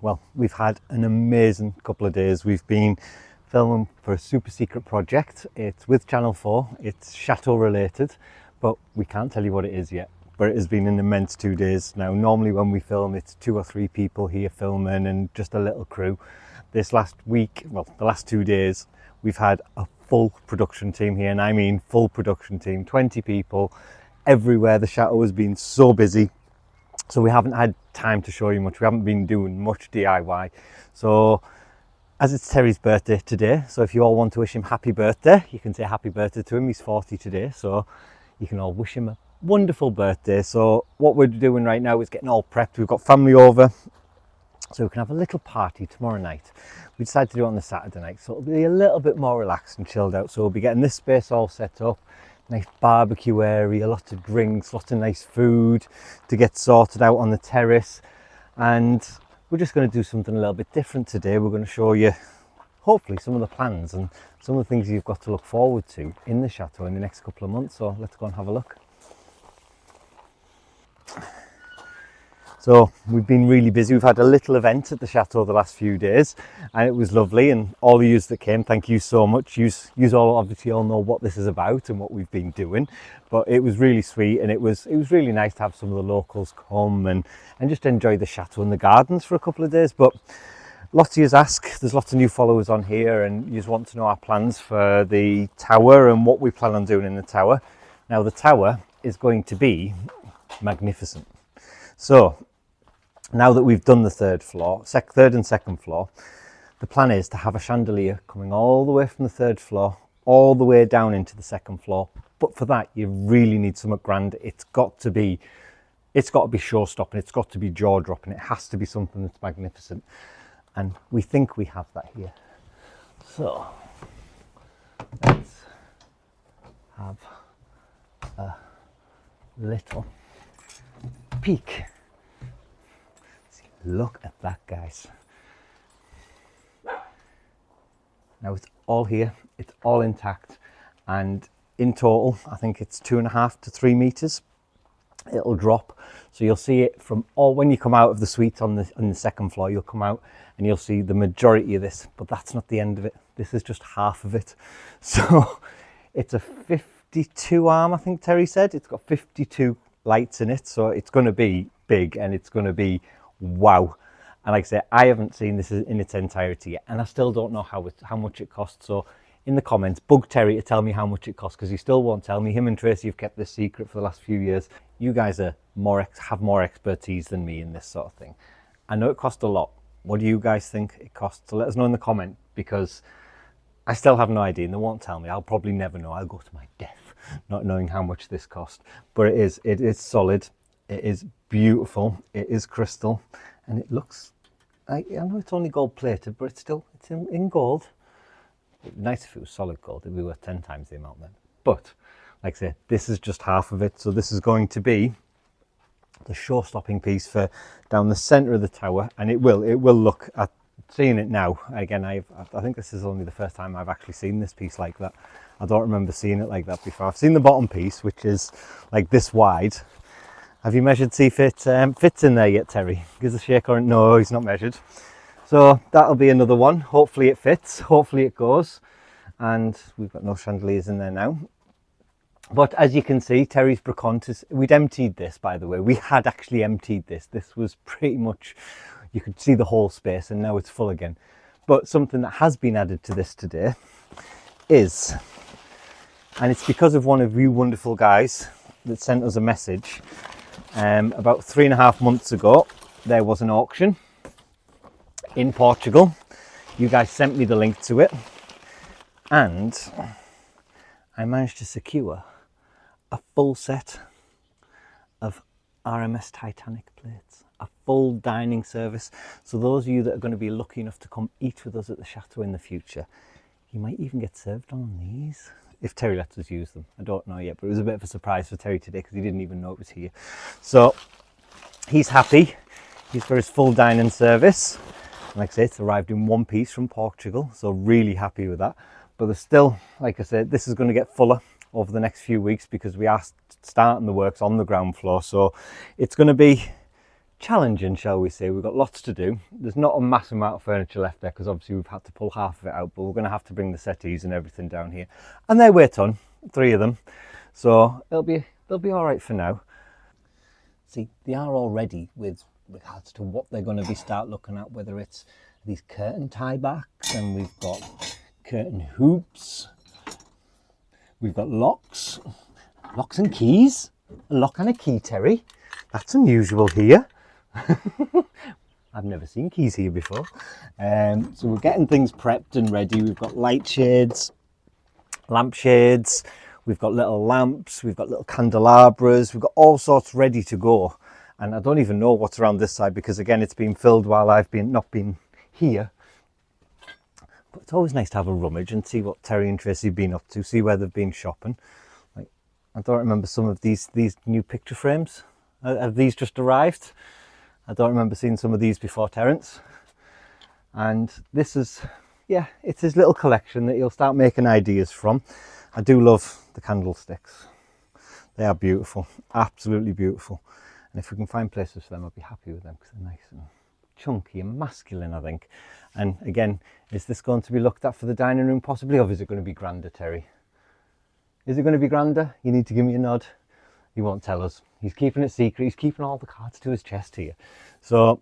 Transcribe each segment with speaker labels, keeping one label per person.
Speaker 1: Well, we've had an amazing couple of days. We've been filming for a super secret project. It's with Channel 4, it's Chateau related, but we can't tell you what it is yet. But it has been an immense 2 days. Now, normally when we film, it's 2 or 3 people here filming and just a little crew. This last week, well, the last 2 days, we've had a full production team here, and I mean full production team, 20 people everywhere. The Chateau has been so busy, so we haven't had time to show you much. We haven't been doing much DIY. So as it's Terry's birthday today, so if you all want to wish him happy birthday, you can say happy birthday to him. He's 40 today, so you can all wish him a wonderful birthday. So what we're doing right now is getting all prepped. We've got family over, so we can have a little party tomorrow night. We decided to do it on the Saturday night, so it'll be a little bit more relaxed and chilled out. So we'll be getting this space all set up, nice barbecue area, lots of drinks, lots of nice food to get sorted out on the terrace. And we're just going to do something a little bit different today. We're going to show you hopefully some of the plans and some of the things you've got to look forward to in the Chateau in the next couple of months. So let's go and have a look. So we've been really busy. We've had a little event at the Chateau the last few days, and it was lovely. And all of you that came, thank you so much. You all obviously all know what this is about and what we've been doing, but it was really sweet, and it was really nice to have some of the locals come and just enjoy the Chateau and the gardens for a couple of days. But lots of you ask, there's lots of new followers on here, and you just want to know our plans for the tower and what we plan on doing in the tower. Now the tower is going to be magnificent. So now that we've done the third and second floor, the plan is to have a chandelier coming all the way from the third floor, all the way down into the second floor. But for that, you really need something grand. It's got to be show-stopping. It's got to be jaw-dropping. It has to be something that's magnificent. And we think we have that here. So let's have a little peek. Look at that, guys. Now it's all here, it's all intact, and in total I think it's 2.5 to 3 meters. It'll drop, so you'll see it from when you come out of the suite on the second floor. You'll come out and you'll see the majority of this, but that's not the end of it. This is just half of it. So it's a 52 arm, I think Terry said. It's got 52 lights in it, so it's going to be big, and it's going to be wow. And like I say, I haven't seen this in its entirety yet, and I still don't know how much it costs. So in the comments, bug Terry to tell me how much it costs, because he still won't tell me. Him and Tracy have kept this secret for the last few years. You guys have more expertise than me in this sort of thing. I know it costs a lot. What do you guys think it costs? So let us know in the comment, because I still have no idea, and they won't tell me. I'll probably never know. I'll go to my death not knowing how much this cost. But it is solid. It is beautiful, it is crystal, and it looks, I know it's only gold plated, but it's in gold. It'd be nice if it was solid gold. It'd be worth 10 times the amount then. But like I say, this is just half of it, so this is going to be the show-stopping piece for down the center of the tower, and it will look, at seeing it now again, I think this is only the first time I've actually seen this piece like that. I don't remember seeing it like that before. I've seen the bottom piece, which is like this wide. Have you measured, see if it fits in there yet, Terry? Gives a shake or no, he's not measured. So that'll be another one. Hopefully it fits, hopefully it goes. And we've got no chandeliers in there now. But as you can see, Terry's brocante, we'd emptied this, by the way. We had actually emptied this. This was pretty much, you could see the whole space, and now it's full again. But something that has been added to this today is, and it's because of one of you wonderful guys that sent us a message. About 3.5 months ago, there was an auction in Portugal. You guys sent me the link to it, and I managed to secure a full set of RMS Titanic plates, a full dining service. So those of you that are going to be lucky enough to come eat with us at the Chateau in the future, you might even get served on these. If Terry lets us use them, I don't know yet, but it was a bit of a surprise for Terry today because he didn't even know it was here. So he's happy. He's for his full dining service. And like I say, it's arrived in one piece from Portugal, so really happy with that. But there's still, like I said, this is going to get fuller over the next few weeks because we are starting the works on the ground floor. So it's going to be challenging, shall we say. We've got lots to do. There's not a massive amount of furniture left there because obviously we've had to pull half of it out, but we're going to have to bring the settees and everything down here, and they weigh a ton, 3 of them, so they'll be all right for now. See, they are all ready with regards to what they're going to start looking at, whether it's these curtain tie backs, and we've got curtain hoops, we've got locks and keys, a lock and a key, Terry. That's unusual here. I've never seen keys here before. So we're getting things prepped and ready. We've got light shades, lamp shades, we've got little lamps, we've got little candelabras, we've got all sorts ready to go. And I don't even know what's around this side because again, it's been filled while I've not been here. But it's always nice to have a rummage and see what Terry and Tracy have been up to, see where they've been shopping. Like, I don't remember some of these new picture frames. Have these just arrived? I don't remember seeing some of these before, Terence. And this is, yeah, it's his little collection that he'll start making ideas from. I do love the candlesticks. They are beautiful, absolutely beautiful. And if we can find places for them, I'll be happy with them because they're nice and chunky and masculine, I think. And again, is this going to be looked at for the dining room possibly, or is it going to be grander, Terry? Is it going to be grander? You need to give me a nod. He won't tell us. He's keeping it secret. He's keeping all the cards to his chest here. So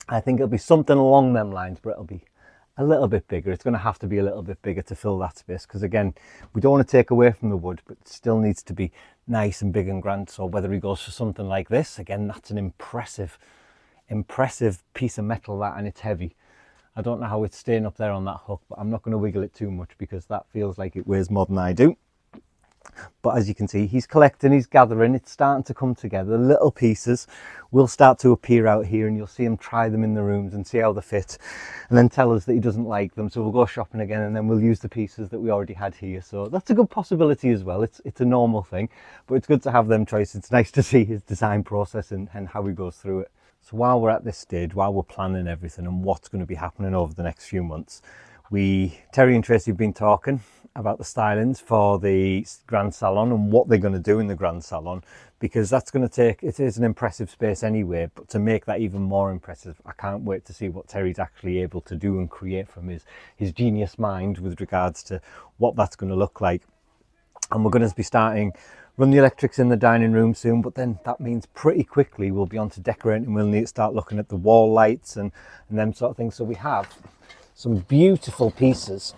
Speaker 1: I think it'll be something along them lines, but it'll be a little bit bigger. It's going to have to be a little bit bigger to fill that space because again, we don't want to take away from the wood, but it still needs to be nice and big and grand. So whether he goes for something like this, again, that's an impressive piece of metal, that, and it's heavy. I don't know how it's staying up there on that hook, but I'm not going to wiggle it too much because that feels like it weighs more than I do. But as you can see, he's collecting, he's gathering, it's starting to come together. The little pieces will start to appear out here and you'll see him try them in the rooms and see how they fit and then tell us that he doesn't like them. So we'll go shopping again and then we'll use the pieces that we already had here. So that's a good possibility as well. It's a normal thing, but it's good to have them choices. It's nice to see his design process and how he goes through it. So while we're at this stage, while we're planning everything and what's going to be happening over the next few months, Terry and Tracy have been talking about the stylings for the grand salon and what they're going to do in the grand salon, because that's going to take, it is an impressive space anyway, but to make that even more impressive, I can't wait to see what Terry's actually able to do and create from his genius mind with regards to what that's going to look like. And we're going to be run the electrics in the dining room soon, but then that means pretty quickly we'll be on to decorating. We'll need to start looking at the wall lights and them sort of things. So we have some beautiful pieces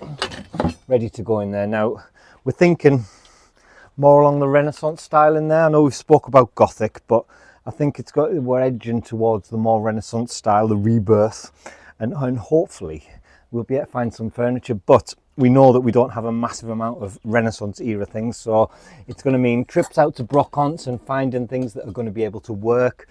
Speaker 1: ready to go in there. Now we're thinking more along the Renaissance style in there. I know we've spoke about Gothic, but I think we're edging towards the more Renaissance style, the rebirth, and hopefully we'll be able to find some furniture. But we know that we don't have a massive amount of Renaissance era things, so it's going to mean trips out to brocants and finding things that are going to be able to work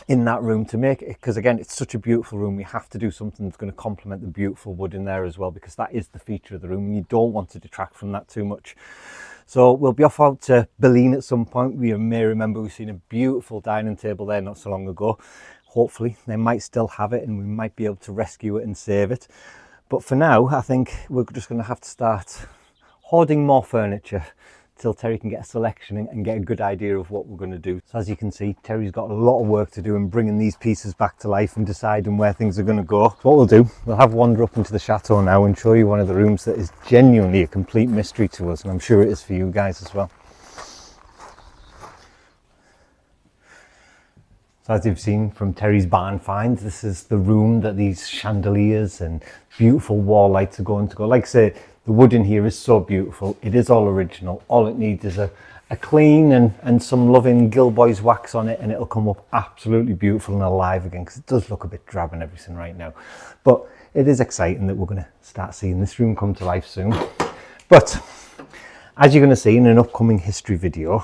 Speaker 1: in that room to make it, because again, it's such a beautiful room. We have to do something that's going to complement the beautiful wood in there as well, because that is the feature of the room and you don't want to detract from that too much. So we'll be off out to Berlin at some point. We may remember we've seen a beautiful dining table there not so long ago. Hopefully they might still have it and we might be able to rescue it and save it. But for now, I think we're just going to have to start hoarding more furniture till Terry can get a selection and get a good idea of what we're going to do. So as you can see, Terry's got a lot of work to do in bringing these pieces back to life and deciding where things are going to go. So what we'll do, we'll have wander up into the chateau now and show you one of the rooms that is genuinely a complete mystery to us, and I'm sure it is for you guys as well. So as you've seen from Terry's barn finds, this is the room that these chandeliers and beautiful wall lights are going to go. Like I say, the wood in here is so beautiful. It is all original. All it needs is a clean and some loving Gilboy's wax on it, and it'll come up absolutely beautiful and alive again, because it does look a bit drab and everything right now. But it is exciting that we're going to start seeing this room come to life soon. But as you're going to see in an upcoming history video,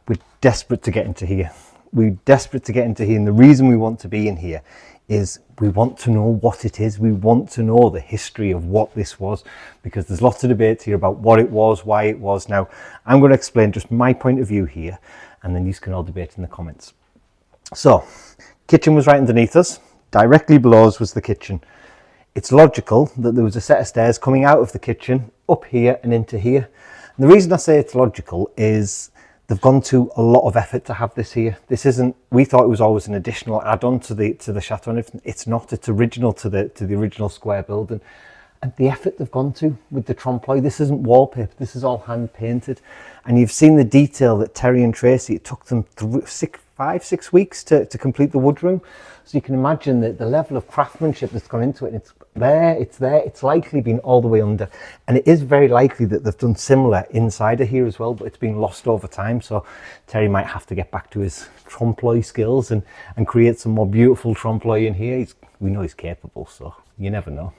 Speaker 1: we're desperate to get into here. We're desperate to get into here, and the reason we want to be in here is we want to know what it is. We want to know the history of what this was, because there's lots of debates here about what it was, why it was. Now, I'm going to explain just my point of view here, and then you can all debate in the comments. So, kitchen was right underneath us. Directly below us was the kitchen. It's logical that there was a set of stairs coming out of the kitchen, up here and into here. And the reason I say it's logical is they've gone to a lot of effort to have this here. This isn't, we thought it was always an additional add-on to the chateau, and it's not. It's original to the original square building. And the effort they've gone to with the trompe-l'oeil, this isn't wallpaper, this is all hand painted. And you've seen the detail that Terry and Tracy, it took them 5, 6 weeks to complete the wood room. So you can imagine that the level of craftsmanship that's gone into it, and it's there, it's likely been all the way under. And it is very likely that they've done similar inside of here as well, but it's been lost over time. So Terry might have to get back to his trompe-l'oeil skills and create some more beautiful trompe-l'oeil in here. We know he's capable, so you never know.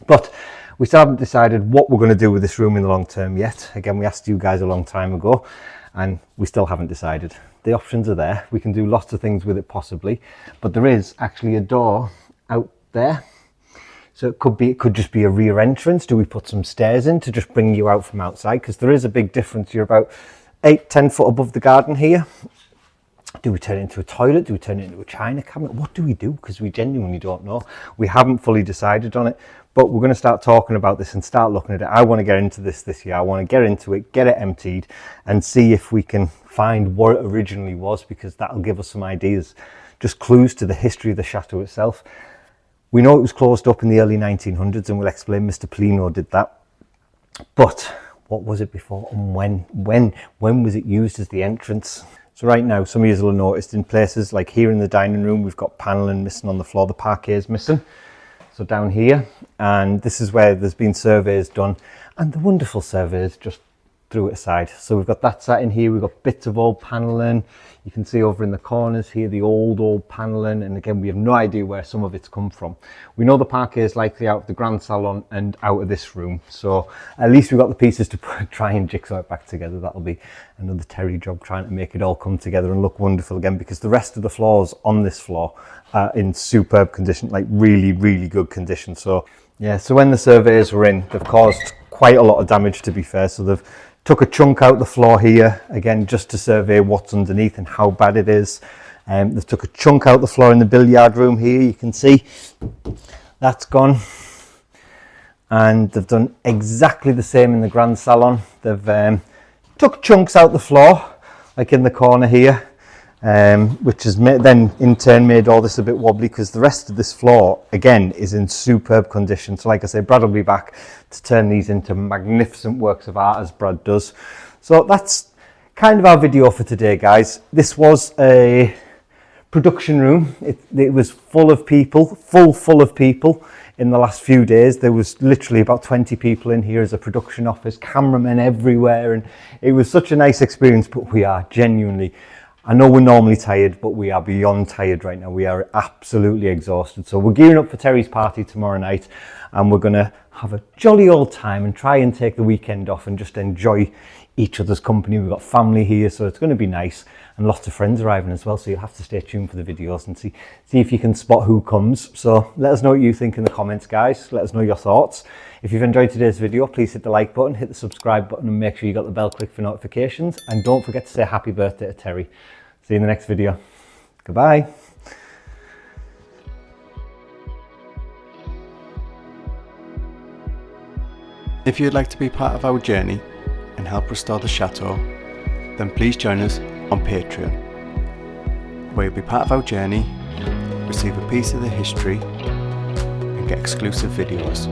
Speaker 1: But we still haven't decided what we're going to do with this room in the long term yet. Again, we asked you guys a long time ago and we still haven't decided. The options are there. We can do lots of things with it possibly, but there is actually a door out there. So it could just be a rear entrance. Do we put some stairs in to just bring you out from outside? Because there is a big difference. You're about 8-10 foot above the garden here. Do we turn it into a toilet? Do we turn it into a china cabinet? What do we do? Because we genuinely don't know. We haven't fully decided on it, but we're going to start talking about this and start looking at it. I want to get into this year. I want to get into it, get it emptied and see if we can find what it originally was, because that'll give us some ideas, just clues to the history of the chateau itself. We know it was closed up in the early 1900s and we'll explain Mr. Polino did that. But what was it before and when was it used as the entrance? So right now, some of you will have noticed in places like here in the dining room, we've got paneling missing on the floor, the parquet is missing. So down here, and this is where there's been surveys done, and the wonderful surveys just threw it aside. So we've got that sat in here, we've got bits of old paneling. You can see over in the corners here, the old paneling, and again, we have no idea where some of it's come from. We know the parquet is likely out of the grand salon and out of this room. So at least we've got the pieces to try and jigsaw it back together. That'll be another Terry job, trying to make it all come together and look wonderful again, because the rest of the floors on this floor are in superb condition, like really good condition. So yeah, so when the surveyors were in, they've caused quite a lot of damage, to be fair. So they've took a chunk out the floor here, again, just to survey what's underneath and how bad it is. They've took a chunk out the floor in the billiard room here, you can see that's gone. And they've done exactly the same in the grand salon. They've took chunks out the floor, like in the corner here, which has then in turn made all this a bit wobbly, because the rest of this floor again is in superb condition. So like I say, Brad will be back to turn these into magnificent works of art, as Brad does. So that's kind of our video for today, guys. This was a production room. It was full of people, full of people. In the last few days, there was literally about 20 people in here as a production office, cameramen everywhere, and it was such a nice experience. But we are genuinely, I know we're normally tired, but we are beyond tired right now. We are absolutely exhausted. So we're gearing up for Terry's party tomorrow night, and we're going to have a jolly old time and try and take the weekend off and just enjoy each other's company. We've got family here, so it's going to be nice, and lots of friends arriving as well. So you'll have to stay tuned for the videos and see if you can spot who comes. So let us know what you think in the comments, guys. Let us know your thoughts. If you've enjoyed today's video, please hit the like button, hit the subscribe button, and make sure you got the bell clicked for notifications. And don't forget to say happy birthday to Terry. See you in the next video. Goodbye.
Speaker 2: If you'd like to be part of our journey and help restore the chateau, then please join us on Patreon, where you'll be part of our journey, receive a piece of the history, and get exclusive videos.